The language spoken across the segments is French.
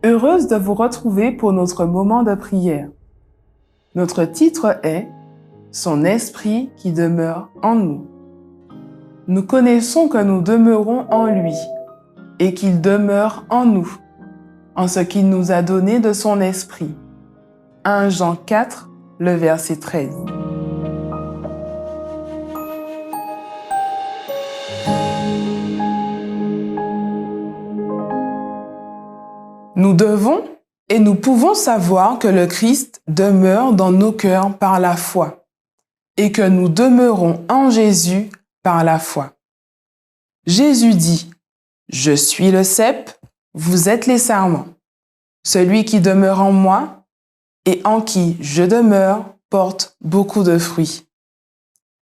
Heureuse de vous retrouver pour notre moment de prière. Notre titre est « Son esprit qui demeure en nous ». Nous connaissons que nous demeurons en lui et qu'il demeure en nous, en ce qu'il nous a donné de son esprit. 1 Jean 4, le verset 13. Nous devons et nous pouvons savoir que le Christ demeure dans nos cœurs par la foi et que nous demeurons en Jésus par la foi. Jésus dit « Je suis le cep, vous êtes les sarments. Celui qui demeure en moi et en qui je demeure porte beaucoup de fruits. »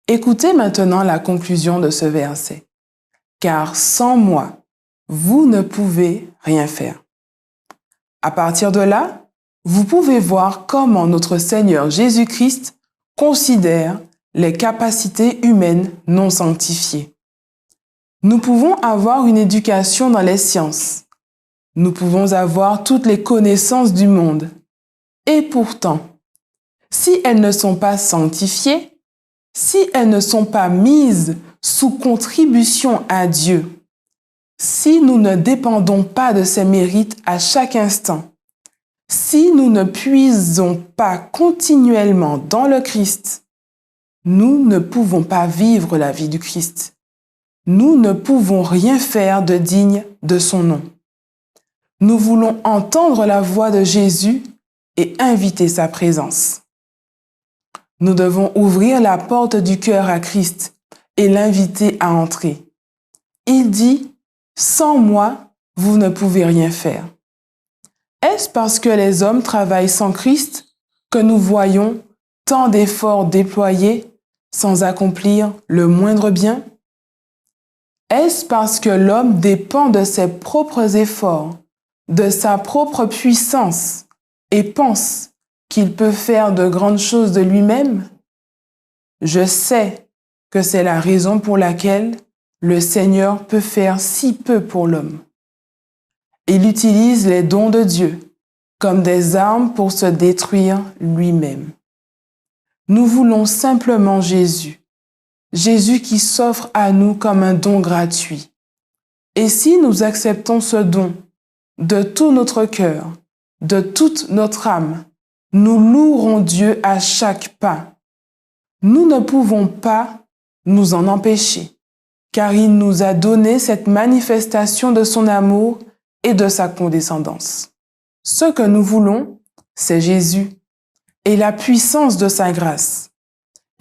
Écoutez maintenant la conclusion de ce verset. « Car sans moi, vous ne pouvez rien faire. » À partir de là, vous pouvez voir comment notre Seigneur Jésus-Christ considère les capacités humaines non sanctifiées. Nous pouvons avoir une éducation dans les sciences. Nous pouvons avoir toutes les connaissances du monde. Et pourtant, si elles ne sont pas sanctifiées, si elles ne sont pas mises sous contribution à Dieu, si nous ne dépendons pas de ses mérites à chaque instant, si nous ne puisons pas continuellement dans le Christ, nous ne pouvons pas vivre la vie du Christ. Nous ne pouvons rien faire de digne de son nom. Nous voulons entendre la voix de Jésus et inviter sa présence. Nous devons ouvrir la porte du cœur à Christ et l'inviter à entrer. Il dit « Sans moi, vous ne pouvez rien faire ». Est-ce parce que les hommes travaillent sans Christ que nous voyons tant d'efforts déployés sans accomplir le moindre bien? Est-ce parce que l'homme dépend de ses propres efforts, de sa propre puissance et pense qu'il peut faire de grandes choses de lui-même? Je sais que c'est la raison pour laquelle le Seigneur peut faire si peu pour l'homme. Il utilise les dons de Dieu comme des armes pour se détruire lui-même. Nous voulons simplement Jésus, Jésus qui s'offre à nous comme un don gratuit. Et si nous acceptons ce don de tout notre cœur, de toute notre âme, nous louerons Dieu à chaque pas. Nous ne pouvons pas nous en empêcher, car il nous a donné cette manifestation de son amour et de sa condescendance. Ce que nous voulons, c'est Jésus et la puissance de sa grâce,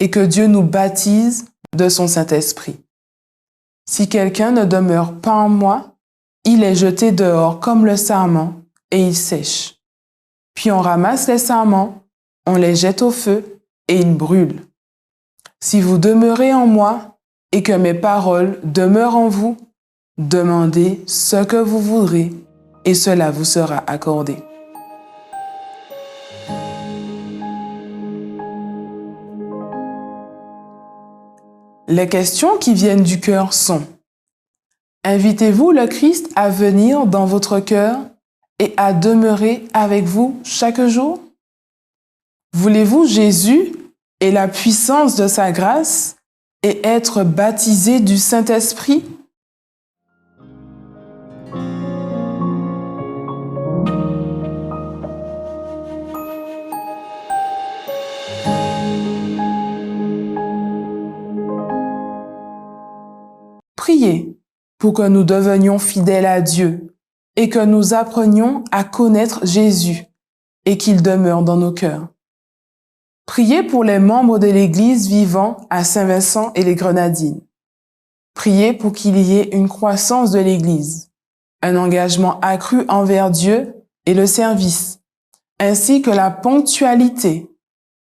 et que Dieu nous baptise de son Saint-Esprit. Si quelqu'un ne demeure pas en moi, il est jeté dehors comme le sarment et il sèche. Puis on ramasse les sarments, on les jette au feu et ils brûlent. Si vous demeurez en moi et que mes paroles demeurent en vous, demandez ce que vous voudrez et cela vous sera accordé. Les questions qui viennent du cœur sont: invitez-vous le Christ à venir dans votre cœur et à demeurer avec vous chaque jour? Voulez-vous Jésus et la puissance de sa grâce et être baptisé du Saint-Esprit? Priez pour que nous devenions fidèles à Dieu et que nous apprenions à connaître Jésus et qu'il demeure dans nos cœurs. Priez pour les membres de l'Église vivant à Saint-Vincent et les Grenadines. Priez pour qu'il y ait une croissance de l'Église, un engagement accru envers Dieu et le service, ainsi que la ponctualité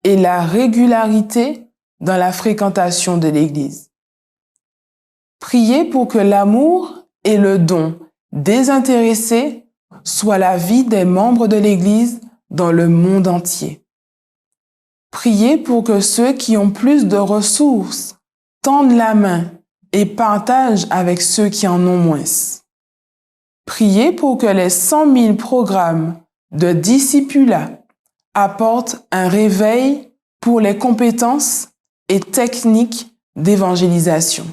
et la régularité dans la fréquentation de l'Église. Priez pour que l'amour et le don désintéressé soient la vie des membres de l'Église dans le monde entier. Priez pour que ceux qui ont plus de ressources tendent la main et partagent avec ceux qui en ont moins. Priez pour que les 100 000 programmes de discipulat apportent un réveil pour les compétences et techniques d'évangélisation.